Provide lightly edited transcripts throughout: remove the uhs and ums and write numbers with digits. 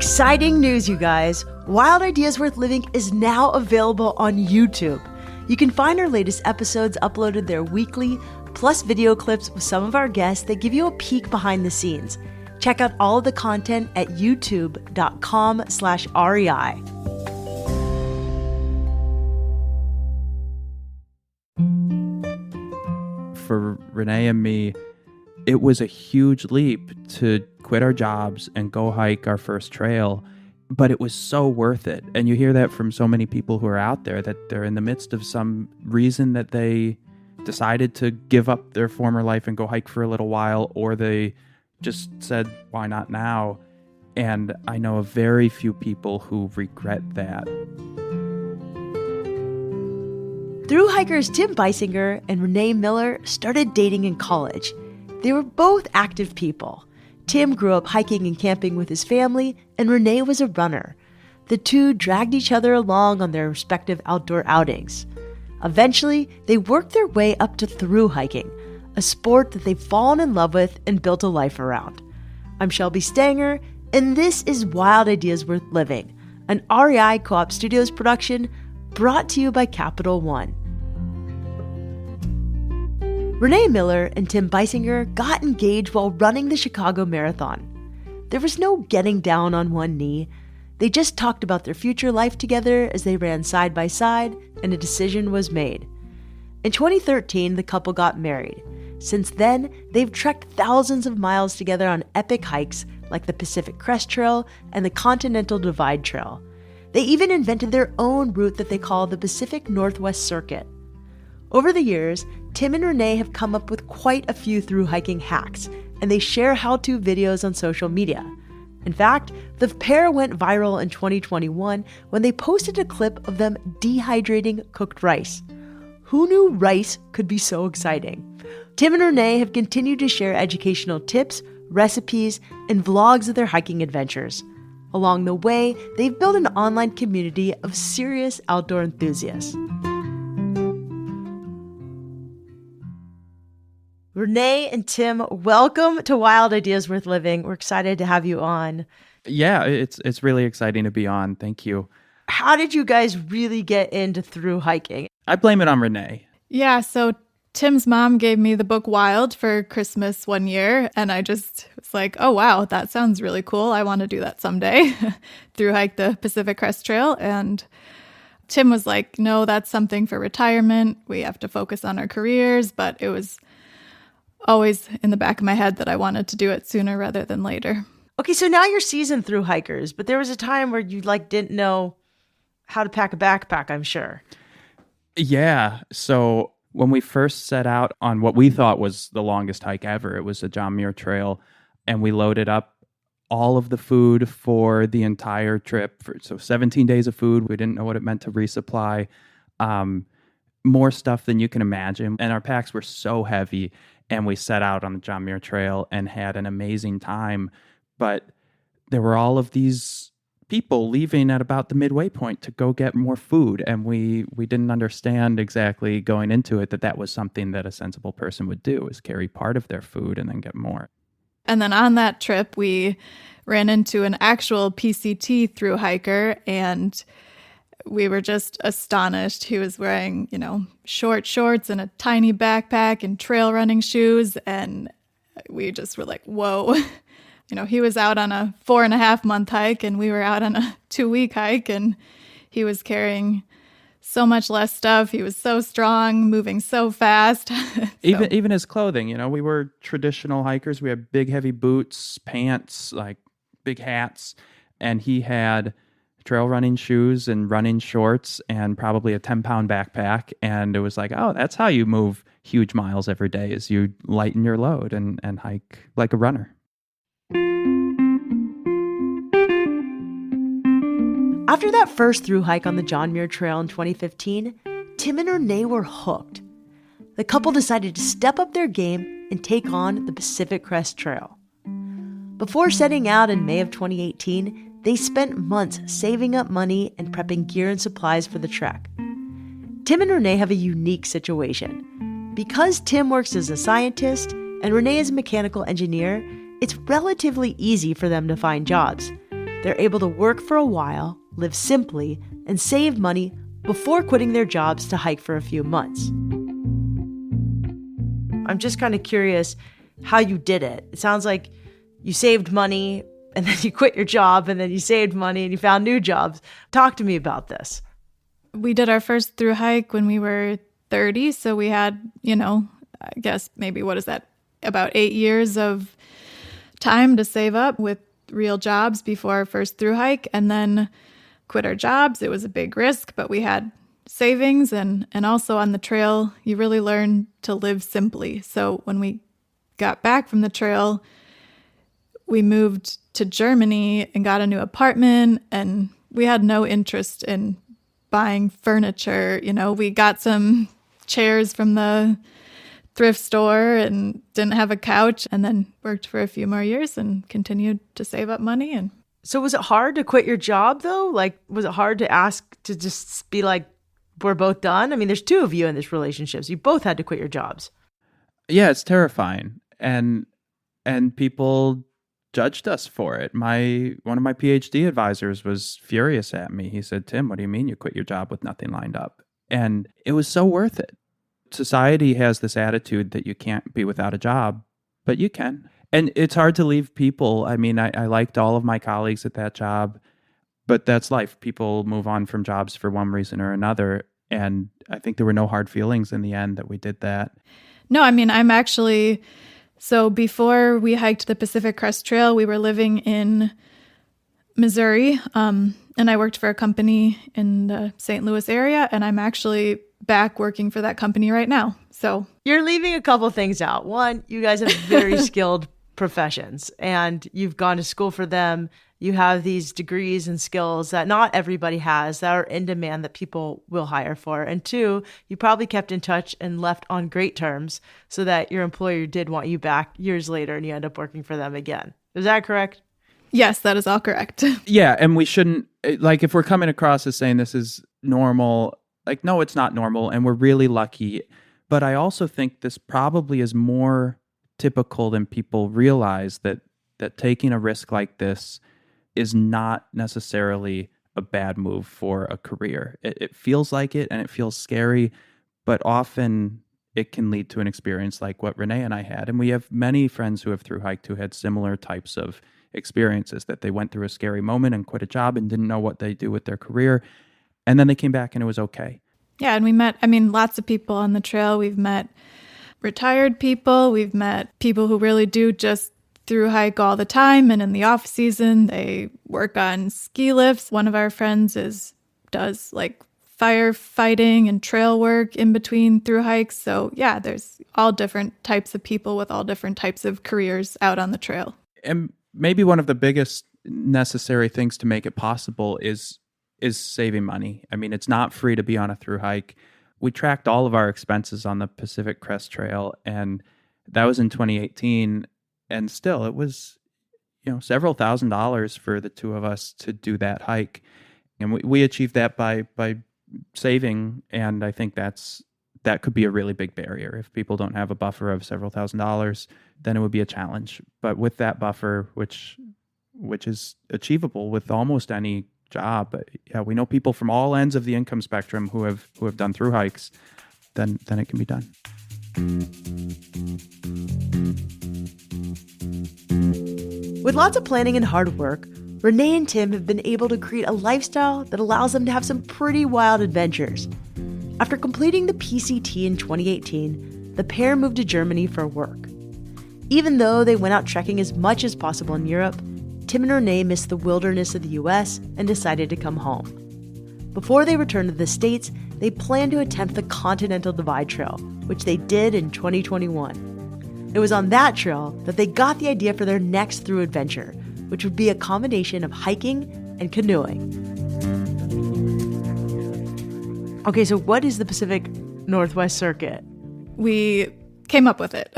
Exciting news, you guys. Wild Ideas Worth Living is now available on YouTube. You can find our latest episodes uploaded there weekly, plus video clips with some of our guests that give you a peek behind the scenes. Check out all of the content at youtube.com/REI. For Renee and me, it was a huge leap to quit our jobs and go hike our first trail, but it was so worth it. And you hear that from so many people who are out there, that they're in the midst of some reason that they decided to give up their former life and go hike for a little while, or they just said, why not now? And I know of very few people who regret that. Thru-Hikers Tim Beissinger and Renee Miller started dating in college. They were both active people. Tim grew up hiking and camping with his family, and Renee was a runner. The two dragged each other along on their respective outdoor outings. Eventually, they worked their way up to thru-hiking, a sport that they've fallen in love with and built a life around. I'm Shelby Stanger, and this is Wild Ideas Worth Living, an REI Co-op Studios production brought to you by Capital One. Renee Miller and Tim Beissinger got engaged while running the Chicago Marathon. There was no getting down on one knee. They just talked about their future life together as they ran side by side, and a decision was made. In 2013, the couple got married. Since then, they've trekked thousands of miles together on epic hikes like the Pacific Crest Trail and the Continental Divide Trail. They even invented their own route that they call the Pacific Northwest Circuit. Over the years, Tim and Renee have come up with quite a few thru-hiking hacks, and they share how-to videos on social media. In fact, the pair went viral in 2021 when they posted a clip of them dehydrating cooked rice. Who knew rice could be so exciting? Tim and Renee have continued to share educational tips, recipes, and vlogs of their hiking adventures. Along the way, they've built an online community of serious outdoor enthusiasts. Renee and Tim, welcome to Wild Ideas Worth Living. We're excited to have you on. Yeah, it's really exciting to be on. Thank you. How did you guys really get into thru-hiking? I blame it on Renee. Yeah, so Tim's mom gave me the book Wild for Christmas one year, and I just was like, oh, wow, that sounds really cool. I want to do that someday. Thru-hike the Pacific Crest Trail. And Tim was like, no, that's something for retirement. We have to focus on our careers. But it was always in the back of my head that I wanted to do it sooner rather than later. Okay, so now you're seasoned thru-hikers, but there was a time where you didn't know how to pack a backpack, I'm sure. Yeah, so when we first set out on what we thought was the longest hike ever, it was the John Muir Trail, and we loaded up all of the food for the entire trip. So 17 days of food. We didn't know what it meant to resupply. More stuff than you can imagine. And our packs were so heavy, and we set out on the John Muir Trail and had an amazing time. But there were all of these people leaving at about the midway point to go get more food. And we didn't understand exactly going into it that was something that a sensible person would do, is carry part of their food and then get more. And then on that trip, we ran into an actual PCT thru-hiker, and we were just astonished. He was wearing, short shorts and a tiny backpack and trail running shoes. And we just were like, whoa. He was out on a 4.5-month hike, and we were out on a 2-week hike, and he was carrying so much less stuff. He was so strong, moving so fast. Even his clothing, we were traditional hikers. We had big, heavy boots, pants, like big hats, and he had trail running shoes and running shorts and probably a 10-pound backpack. And it was like, oh, that's how you move huge miles every day, is you lighten your load and hike like a runner. After that first thru-hike on the John Muir Trail in 2015, Tim and Renee were hooked. The couple decided to step up their game and take on the Pacific Crest Trail. Before setting out in May of 2018, they spent months saving up money and prepping gear and supplies for the trek. Tim and Renee have a unique situation. Because Tim works as a scientist and Renee is a mechanical engineer, it's relatively easy for them to find jobs. they're able to work for a while, live simply, and save money before quitting their jobs to hike for a few months. I'm just kind of curious how you did it. It sounds like you saved money and then you quit your job and then you saved money and you found new jobs. Talk to me about this. We did our first thru hike when we were 30. So we had, I guess maybe what is that? About 8 years of time to save up with real jobs before our first thru hike, and then quit our jobs. It was a big risk, but we had savings, and also on the trail, you really learn to live simply. So when we got back from the trail, we moved to Germany and got a new apartment, and we had no interest in buying furniture. We got some chairs from the thrift store and didn't have a couch, and then worked for a few more years and continued to save up money. And so was it hard to quit your job though? Like, was it hard to ask to just be like, we're both done? I mean, there's two of you in this relationship, so you both had to quit your jobs. Yeah, it's terrifying. And people judged us for it. One of my PhD advisors was furious at me. He said, "Tim, what do you mean you quit your job with nothing lined up?" And it was so worth it. Society has this attitude that you can't be without a job, but you can. And it's hard to leave people. I mean, I liked all of my colleagues at that job, but that's life. People move on from jobs for one reason or another. And I think there were no hard feelings in the end that we did that. No, I mean, so before we hiked the Pacific Crest Trail, we were living in Missouri, and I worked for a company in the St. Louis area, and I'm actually back working for that company right now. So you're leaving a couple things out. One, you guys have very skilled professions, and you've gone to school for them. You have these degrees and skills that not everybody has that are in demand that people will hire for. And two, you probably kept in touch and left on great terms so that your employer did want you back years later and you end up working for them again. Is that correct? Yes, that is all correct. Yeah, and we shouldn't, like, if we're coming across as saying this is normal, like, no, it's not normal, and we're really lucky. But I also think this probably is more typical than people realize, that taking a risk like this is not necessarily a bad move for a career. It feels like it, and it feels scary, but often it can lead to an experience like what Renee and I had. And we have many friends who have thru-hiked who had similar types of experiences, that they went through a scary moment and quit a job and didn't know what they do with their career. And then they came back and it was okay. Yeah, and we met, lots of people on the trail. We've met retired people. We've met people who really do just thru-hike all the time, and in the off season, they work on ski lifts. One of our friends does like firefighting and trail work in between thru-hikes. So yeah, there's all different types of people with all different types of careers out on the trail. And maybe one of the biggest necessary things to make it possible is saving money. I mean, it's not free to be on a thru-hike. We tracked all of our expenses on the Pacific Crest Trail, and that was in 2018. And still, it was, several $1,000s for the two of us to do that hike. And we achieved that by saving. And I think that could be a really big barrier. If people don't have a buffer of several $1,000s, then it would be a challenge. But with that buffer, which is achievable with almost any job, but yeah, we know people from all ends of the income spectrum who have done thru-hikes, then it can be done. With lots of planning and hard work, Renee and Tim have been able to create a lifestyle that allows them to have some pretty wild adventures. After completing the PCT in 2018, the pair moved to Germany for work. Even though they went out trekking as much as possible in Europe, Tim and Renee missed the wilderness of the US and decided to come home. Before they returned to the States, they planned to attempt the Continental Divide Trail, which they did in 2021. It was on that trail that they got the idea for their next thru adventure, which would be a combination of hiking and canoeing. Okay, so what is the Pacific Northwest Circuit? We came up with it.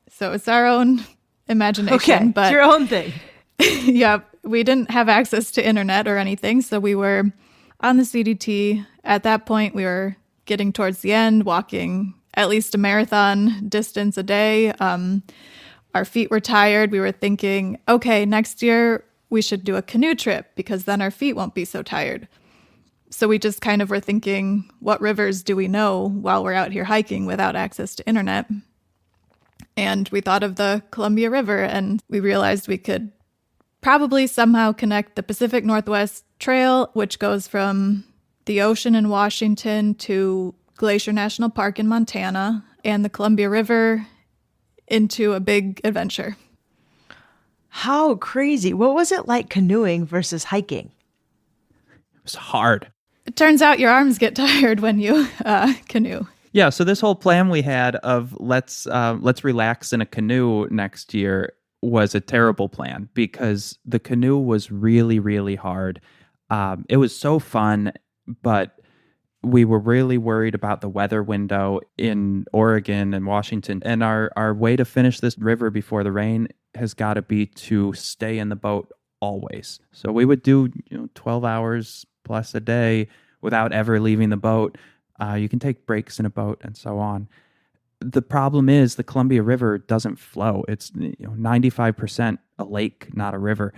So it's our own imagination. Okay, but it's your own thing. Yeah, we didn't have access to internet or anything, so we were on the CDT. At that point, we were getting towards the end, walking at least a marathon distance a day. Our feet were tired. We were thinking, okay, next year we should do a canoe trip because then our feet won't be so tired. So we just kind of were thinking, what rivers do we know while we're out here hiking without access to internet? And we thought of the Columbia River, and we realized we could probably somehow connect the Pacific Northwest Trail, which goes from the ocean in Washington to Glacier National Park in Montana, and the Columbia River into a big adventure. How crazy. What was it like canoeing versus hiking? It was hard. It turns out your arms get tired when you canoe. Yeah, so this whole plan we had of let's relax in a canoe next year was a terrible plan because the canoe was really, really hard. It was so fun, but we were really worried about the weather window in Oregon and Washington. And our way to finish this river before the rain has got to be to stay in the boat always. So we would do 12 hours plus a day without ever leaving the boat. You can take breaks in a boat and so on. The problem is the Columbia River doesn't flow. It's 95% a lake, not a river,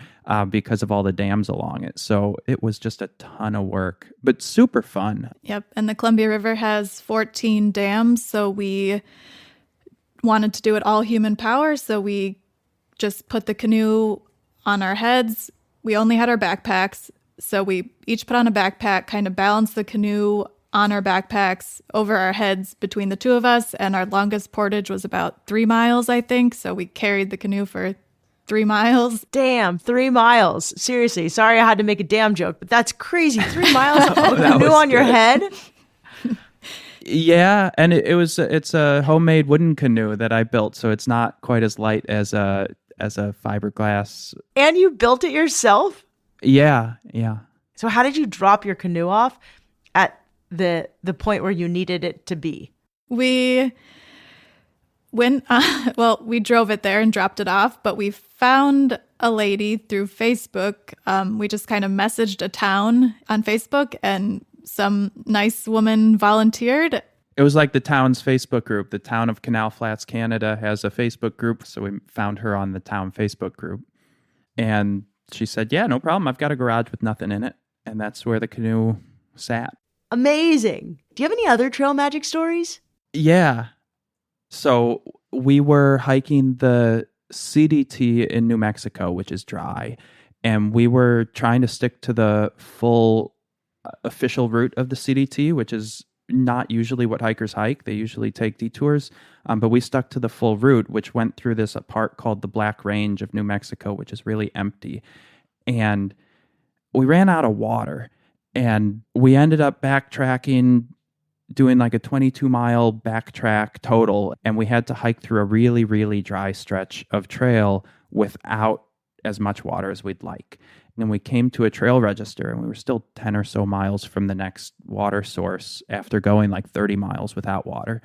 because of all the dams along it. So it was just a ton of work, but super fun. Yep. And the Columbia River has 14 dams. So we wanted to do it all human power. So we just put the canoe on our heads. We only had our backpacks. So we each put on a backpack, kind of balanced the canoe on our backpacks over our heads between the two of us. And our longest portage was about 3 miles, I think. So we carried the canoe for 3 miles. Damn, 3 miles. Seriously, sorry I had to make a damn joke, but that's crazy. 3 miles of a canoe on your head? Yeah, and it's a homemade wooden canoe that I built, so it's not quite as light as a fiberglass. And you built it yourself? Yeah. So how did you drop your canoe off at the point where you needed it to be? We drove it there and dropped it off, but we found a lady through Facebook. We just kind of messaged a town on Facebook, and some nice woman volunteered. It was like the town's Facebook group. The town of Canal Flats, Canada has a Facebook group, so we found her on the town Facebook group. And she said, yeah, no problem. I've got a garage with nothing in it. And that's where the canoe sat. Amazing. Do you have any other trail magic stories? Yeah. So we were hiking the CDT in New Mexico, which is dry. And we were trying to stick to the full official route of the CDT, which is not usually what hikers hike. They usually take detours. But we stuck to the full route, which went through this park called the Black Range of New Mexico, which is really empty. And we ran out of water. And we ended up backtracking, doing like a 22-mile backtrack total. And we had to hike through a really, really dry stretch of trail without as much water as we'd like. And then we came to a trail register, and we were still 10 or so miles from the next water source after going like 30 miles without water,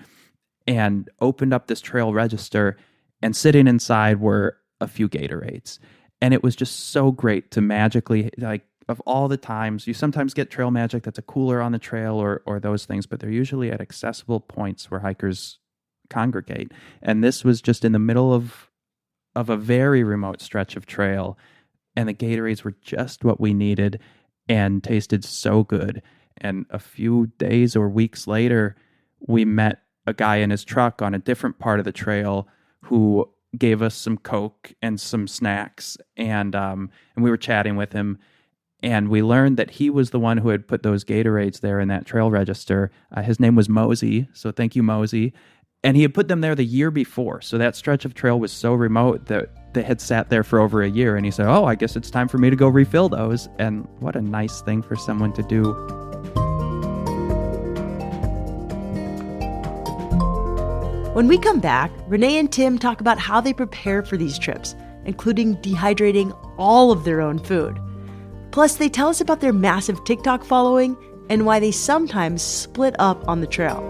and opened up this trail register, and sitting inside were a few Gatorades. And it was just so great to magically, like, of all the times, you sometimes get trail magic that's a cooler on the trail or those things, but they're usually at accessible points where hikers congregate. And this was just in the middle of a very remote stretch of trail. And the Gatorades were just what we needed and tasted so good. And a few days or weeks later, we met a guy in his truck on a different part of the trail who gave us some Coke and some snacks. And we were chatting with him. And we learned that he was the one who had put those Gatorades there in that trail register. His name was Mosey. So thank you, Mosey. And he had put them there the year before. So that stretch of trail was so remote that they had sat there for over a year. And he said, oh, I guess it's time for me to go refill those. And what a nice thing for someone to do. When we come back, Renee and Tim talk about how they prepare for these trips, including dehydrating all of their own food. Plus, they tell us about their massive TikTok following and why they sometimes split up on the trail.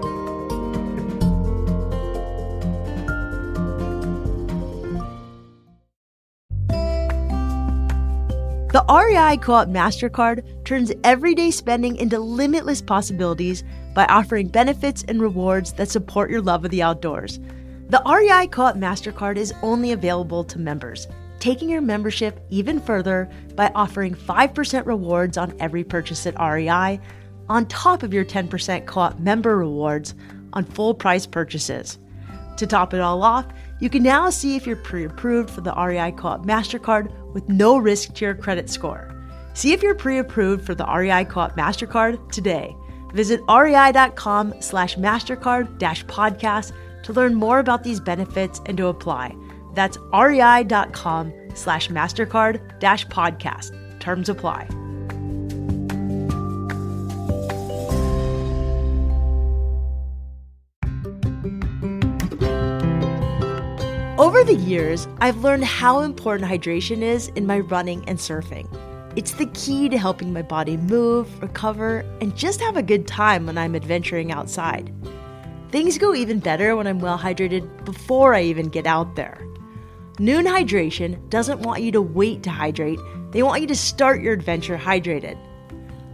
The REI Co-op MasterCard turns everyday spending into limitless possibilities by offering benefits and rewards that support your love of the outdoors. The REI Co-op MasterCard is only available to members. taking your membership even further by offering 5% rewards on every purchase at REI, on top of your 10% co-op member rewards on full price purchases. To top it all off, you can now see if you're pre-approved for the REI Co-op MasterCard with no risk to your credit score. See if you're pre-approved for the REI Co-op MasterCard today. Visit rei.com/MasterCard-podcast to learn more about these benefits and to apply. That's rei.com/MasterCard-podcast. Terms apply. Over the years, I've learned how important hydration is in my running and surfing. It's the key to helping my body move, recover, and just have a good time when I'm adventuring outside. Things go even better when I'm well hydrated before I even get out there. Noon Hydration doesn't want you to wait to hydrate, they want you to start your adventure hydrated.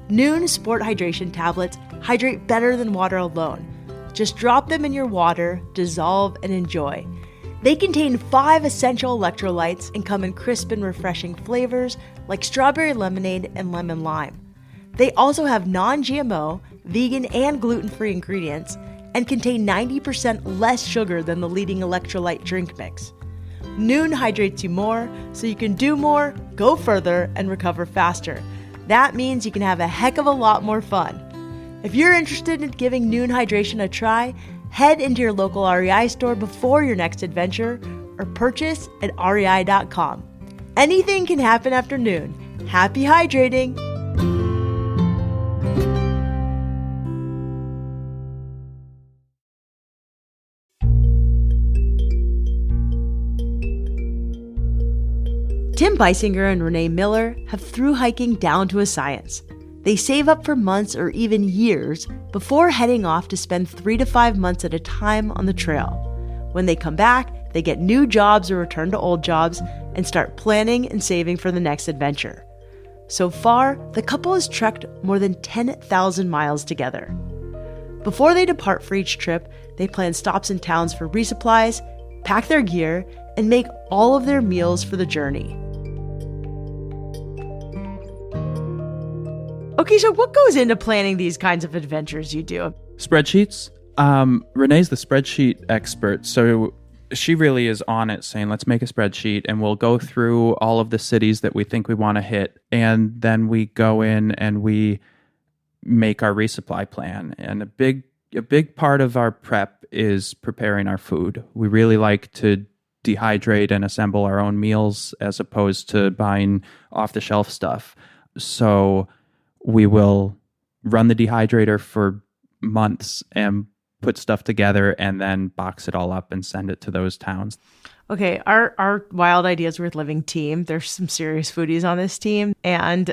Noon Sport Hydration tablets hydrate better than water alone. Just drop them in your water, dissolve, and enjoy. They contain 5 essential electrolytes and come in crisp and refreshing flavors like strawberry lemonade and lemon lime. They also have non-GMO, vegan, and gluten-free ingredients and contain 90% less sugar than the leading electrolyte drink mix. Noon hydrates you more, so you can do more, go further, and recover faster. That means you can have a heck of a lot more fun. If you're interested in giving Noon Hydration a try, head into your local REI store before your next adventure or purchase at rei.com. Anything can happen after noon. Happy hydrating! Tim Beissinger and Renee Miller have Thru-Hiking down to a science. They save up for months or even years before heading off to spend 3 to 5 months at a time on the trail. When they come back, they get new jobs or return to old jobs and start planning and saving for the next adventure. So far, the couple has trekked more than 10,000 miles together. Before they depart for each trip, they plan stops in towns for resupplies, pack their gear, and make all of their meals for the journey. Okay, so what goes into planning these kinds of adventures you do? Spreadsheets. Renee's the spreadsheet expert, so she really is on it, saying, let's make a spreadsheet, and we'll go through all of the cities that we think we want to hit, and then we go in and we make our resupply plan. And a big part of our prep is preparing our food. We really like to dehydrate and assemble our own meals as opposed to buying off-the-shelf stuff. So we will run the dehydrator for months and put stuff together and then box it all up and send it to those towns. Okay, our Wild Ideas Worth Living team, there's some serious foodies on this team, and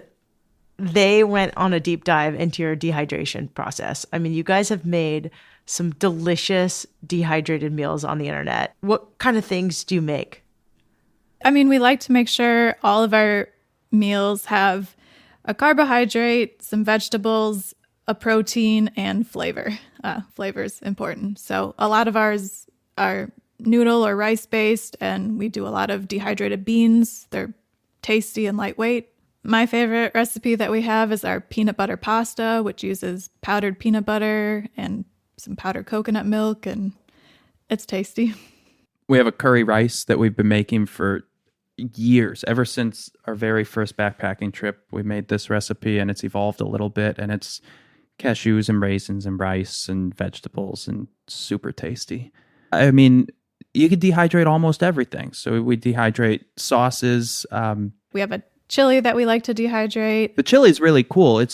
they went on a deep dive into your dehydration process. I mean, you guys have made some delicious dehydrated meals on the internet. What kind of things do you make? I mean, we like to make sure all of our meals have a carbohydrate, some vegetables, a protein, and flavor. Flavor's important. So a lot of ours are noodle or rice-based, and we do a lot of dehydrated beans. They're tasty and lightweight. My favorite recipe that we have is our peanut butter pasta, which uses powdered peanut butter and some powdered coconut milk, and it's tasty. We have a curry rice that we've been making for years. Ever since our very first backpacking trip, we made this recipe, and it's evolved a little bit, and it's cashews and raisins and rice and vegetables and super tasty. I mean, you could dehydrate almost everything. So we dehydrate sauces. We have a chili that we like to dehydrate. The chili is really cool.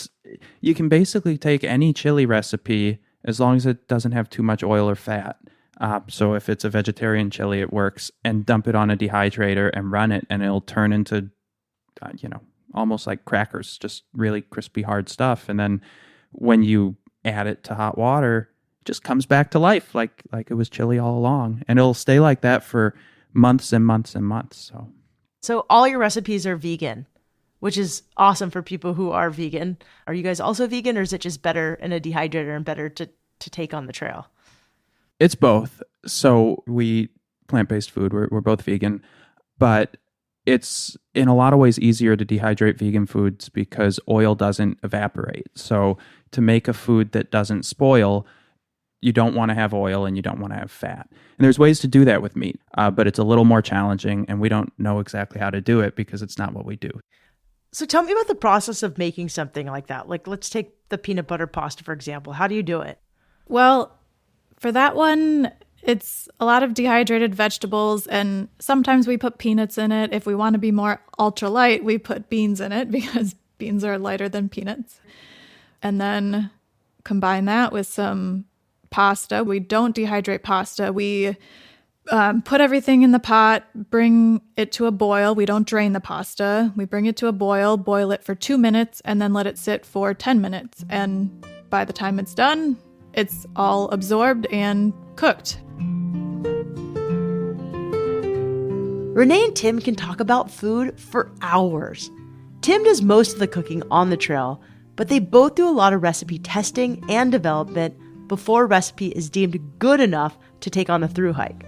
You can basically take any chili recipe as long as it doesn't have too much oil or fat. So if it's a vegetarian chili, it works, and dump it on a dehydrator and run it, and it'll turn into, almost like crackers, just really crispy, hard stuff. And then when you add it to hot water, it just comes back to life like it was chili all along. And it'll stay like that for months and months and months. So all your recipes are vegan, which is awesome for people who are vegan. Are you guys also vegan, or is it just better in a dehydrator and better to take on the trail? It's both. So we plant-based food. We're both vegan, but It's in a lot of ways easier to dehydrate vegan foods because oil doesn't evaporate. So to make a food that doesn't spoil, you don't want to have oil and you don't want to have fat. And there's ways to do that with meat, but it's a little more challenging, and we don't know exactly how to do it because it's not what we do. So tell me about the process of making something like that. Like, let's take the peanut butter pasta, for example. How do you do it? Well, for that one, it's a lot of dehydrated vegetables, and sometimes we put peanuts in it. If we want to be more ultra light, we put beans in it because beans are lighter than peanuts. And then combine that with some pasta. We don't dehydrate pasta. We put everything in the pot, bring it to a boil. We don't drain the pasta. We bring it to a boil it for 2 minutes, and then let it sit for 10 minutes. And by the time it's done, it's all absorbed and cooked. Renee and Tim can talk about food for hours. Tim does most of the cooking on the trail, but they both do a lot of recipe testing and development before a recipe is deemed good enough to take on a thru hike.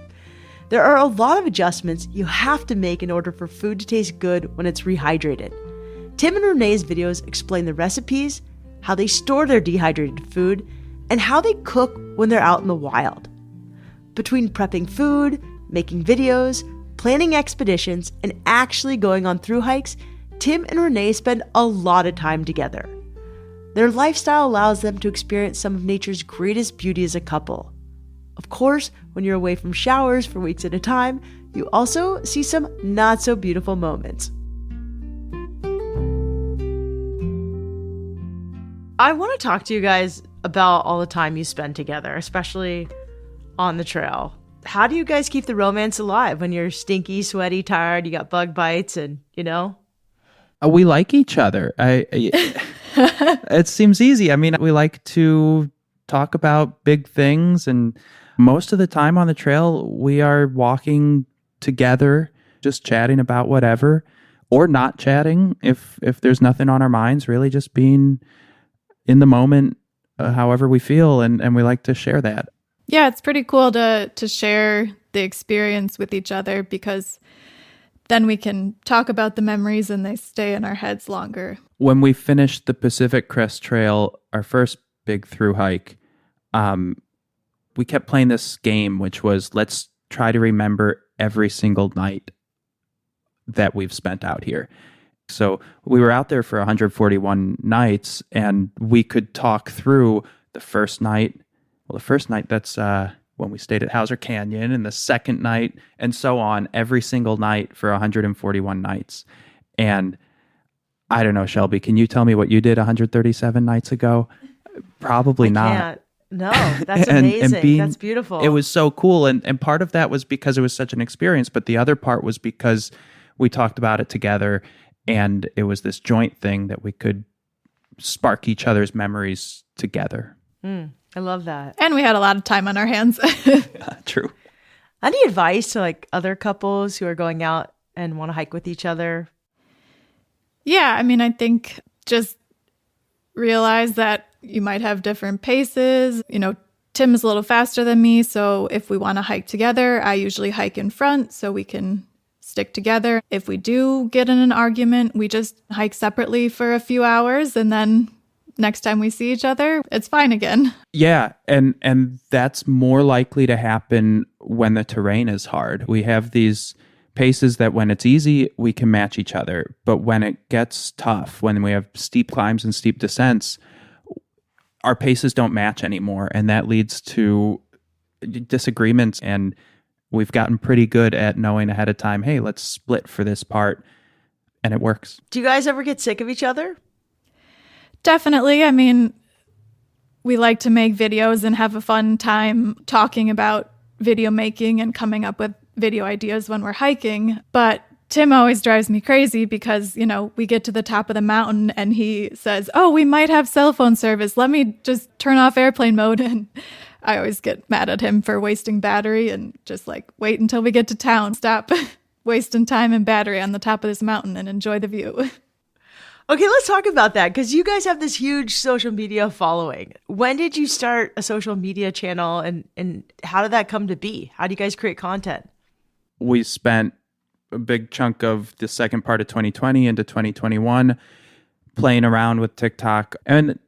There are a lot of adjustments you have to make in order for food to taste good when it's rehydrated. Tim and Renee's videos explain the recipes, how they store their dehydrated food, and how they cook when they're out in the wild. Between prepping food, making videos, planning expeditions, and actually going on thru hikes, Tim and Renee spend a lot of time together. Their lifestyle allows them to experience some of nature's greatest beauty as a couple. Of course, when you're away from showers for weeks at a time, you also see some not so beautiful moments. I want to talk to you guys about all the time you spend together, especially on the trail. How do you guys keep the romance alive when you're stinky, sweaty, tired, you got bug bites, and, you know? We like each other. It seems easy. I mean, we like to talk about big things, and most of the time on the trail, we are walking together, just chatting about whatever, or not chatting if there's nothing on our minds, really just being in the moment, however we feel, and we like to share that. Yeah, it's pretty cool to share the experience with each other because then we can talk about the memories and they stay in our heads longer. When we finished the Pacific Crest Trail, our first big thru hike, we kept playing this game, which was let's try to remember every single night that we've spent out here. So we were out there for 141 nights, and we could talk through the first night. Well, the first night, that's when we stayed at Hauser Canyon, and the second night, and so on, every single night for 141 nights. And I don't know, Shelby, can you tell me what you did 137 nights ago? Probably not. Can't. No, that's amazing. That's beautiful. It was so cool. And part of that was because it was such an experience, but the other part was because we talked about it together, and it was this joint thing that we could spark each other's memories together. I love that. And we had a lot of time on our hands. True. Any advice to like other couples who are going out and want to hike with each other? Yeah, I mean, I think just realize that you might have different paces. You know, Tim is a little faster than me, so if we want to hike together, I usually hike in front so we can stick together. If we do get in an argument, we just hike separately for a few hours, and then next time we see each other, it's fine again. Yeah, and that's more likely to happen when the terrain is hard. We have these paces that when it's easy, we can match each other. But when it gets tough, when we have steep climbs and steep descents, our paces don't match anymore. And that leads to disagreements. And we've gotten pretty good at knowing ahead of time, hey, let's split for this part. And it works. Do you guys ever get sick of each other? Definitely. I mean, we like to make videos and have a fun time talking about video making and coming up with video ideas when we're hiking. But Tim always drives me crazy because, you know, we get to the top of the mountain and he says, oh, we might have cell phone service. Let me just turn off airplane mode. And I always get mad at him for wasting battery and just like, wait until we get to town. Stop wasting time and battery on the top of this mountain and enjoy the view. Okay, let's talk about that because you guys have this huge social media following. When did you start a social media channel and how did that come to be? How do you guys create content? We spent a big chunk of the second part of 2020 into 2021 playing around with TikTok. And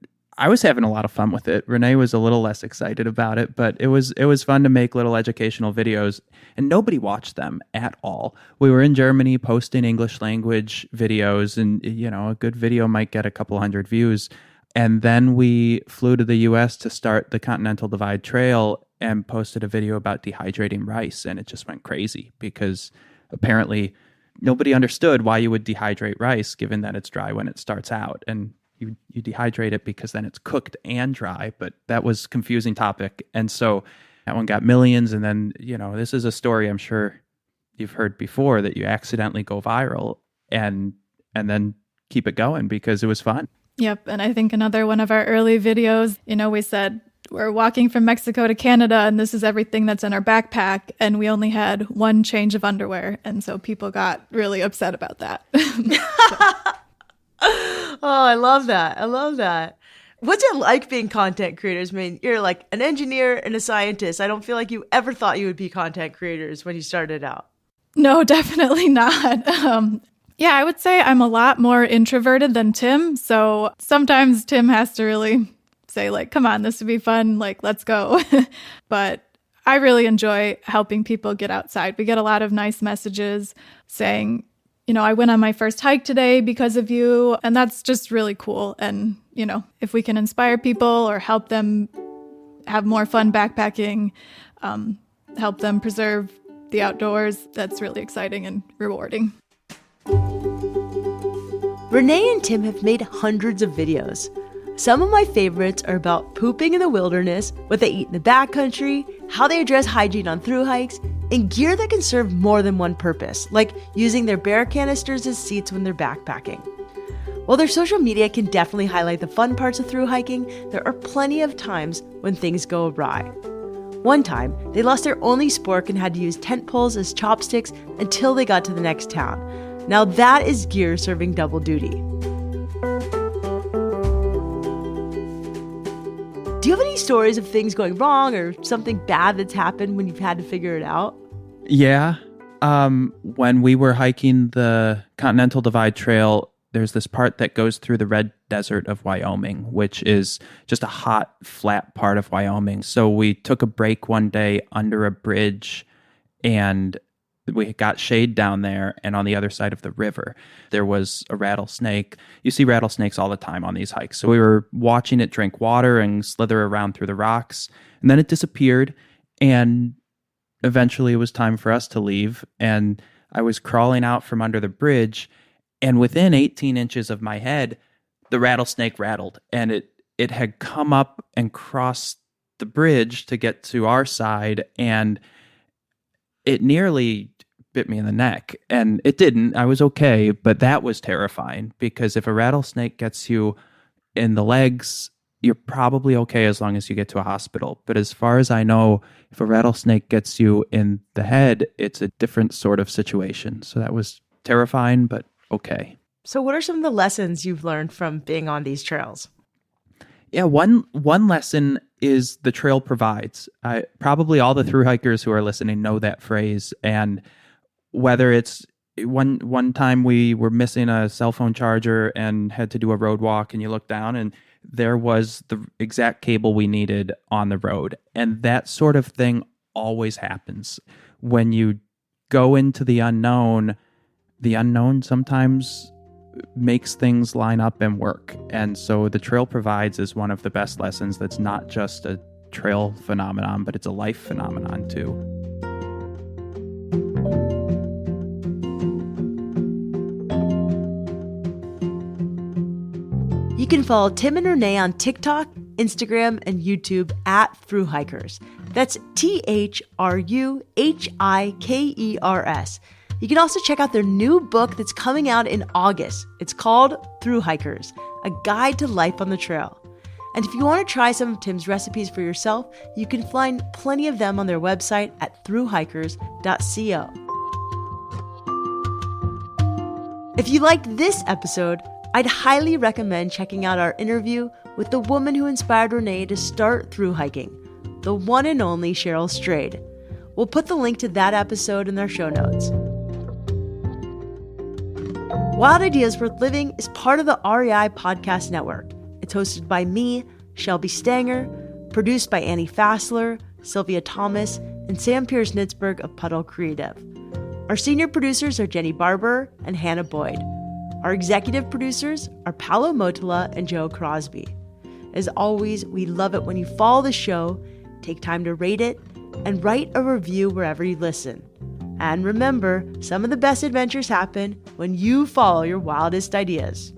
I was having a lot of fun with it. Renee was a little less excited about it, but it was fun to make little educational videos, and nobody watched them at all. We were in Germany posting English language videos, and a good video might get a couple hundred views. And then we flew to the US to start the Continental Divide Trail and posted a video about dehydrating rice, and it just went crazy because apparently nobody understood why you would dehydrate rice given that it's dry when it starts out. And you dehydrate it because then it's cooked and dry, but that was a confusing topic. And so that one got millions. And then, this is a story I'm sure you've heard before, that you accidentally go viral and then keep it going because it was fun. Yep. And I think another one of our early videos, we said we're walking from Mexico to Canada and this is everything that's in our backpack. And we only had one change of underwear. And so people got really upset about that. Oh, I love that. What's it like being content creators? I mean, you're like an engineer and a scientist. I don't feel like you ever thought you would be content creators when you started out. No, definitely not. Yeah, I would say I'm a lot more introverted than Tim. So sometimes Tim has to really say, like, come on, this would be fun. Like, let's go. But I really enjoy helping people get outside. We get a lot of nice messages saying, I went on my first hike today because of you. And that's just really cool. And, if we can inspire people or help them have more fun backpacking, help them preserve the outdoors, that's really exciting and rewarding. Renee and Tim have made hundreds of videos. Some of my favorites are about pooping in the wilderness, what they eat in the backcountry, how they address hygiene on through hikes, and gear that can serve more than one purpose, like using their bear canisters as seats when they're backpacking. While their social media can definitely highlight the fun parts of through hiking, there are plenty of times when things go awry. One time, they lost their only spork and had to use tent poles as chopsticks until they got to the next town. Now that is gear serving double duty. Do you have any stories of things going wrong or something bad that's happened when you've had to figure it out? Yeah. When we were hiking the Continental Divide Trail, there's this part that goes through the Red Desert of Wyoming, which is just a hot, flat part of Wyoming. So we took a break one day under a bridge, and we got shade down there, and on the other side of the river, there was a rattlesnake. You see rattlesnakes all the time on these hikes. So we were watching it drink water and slither around through the rocks, and then it disappeared, and eventually it was time for us to leave, and I was crawling out from under the bridge, and within 18 inches of my head, the rattlesnake rattled, and it had come up and crossed the bridge to get to our side, and it nearly bit me in the neck. And it didn't. I was okay, but that was terrifying, because if a rattlesnake gets you in the legs, you're probably okay as long as you get to a hospital. But as far as I know, if a rattlesnake gets you in the head, it's a different sort of situation. So that was terrifying, but okay. So what are some of the lessons you've learned from being on these trails? Yeah, one lesson is the trail provides. Probably all the thru-hikers who are listening know that phrase. And whether it's one time we were missing a cell phone charger and had to do a road walk, and you look down and there was the exact cable we needed on the road. And that sort of thing always happens. When you go into the unknown sometimes makes things line up and work. And so the trail provides is one of the best lessons that's not just a trail phenomenon, but it's a life phenomenon too. You can follow Tim and Renee on TikTok, Instagram, and YouTube at Thruhikers. That's THRUHIKERS. You can also check out their new book that's coming out in August. It's called Thru-Hikers, A Guide to Life on the Trail. And if you want to try some of Tim's recipes for yourself, you can find plenty of them on their website at thruhikers.co. If you liked this episode, I'd highly recommend checking out our interview with the woman who inspired Renee to start thru-hiking, the one and only Cheryl Strayed. We'll put the link to that episode in our show notes. Wild Ideas Worth Living is part of the REI Podcast Network. It's hosted by me, Shelby Stanger, produced by Annie Fassler, Sylvia Thomas, and Sam Pierce-Nitzberg of Puddle Creative. Our senior producers are Jenny Barber and Hannah Boyd. Our executive producers are Paolo Motola and Joe Crosby. As always, we love it when you follow the show, take time to rate it, and write a review wherever you listen. And remember, some of the best adventures happen when you follow your wildest ideas.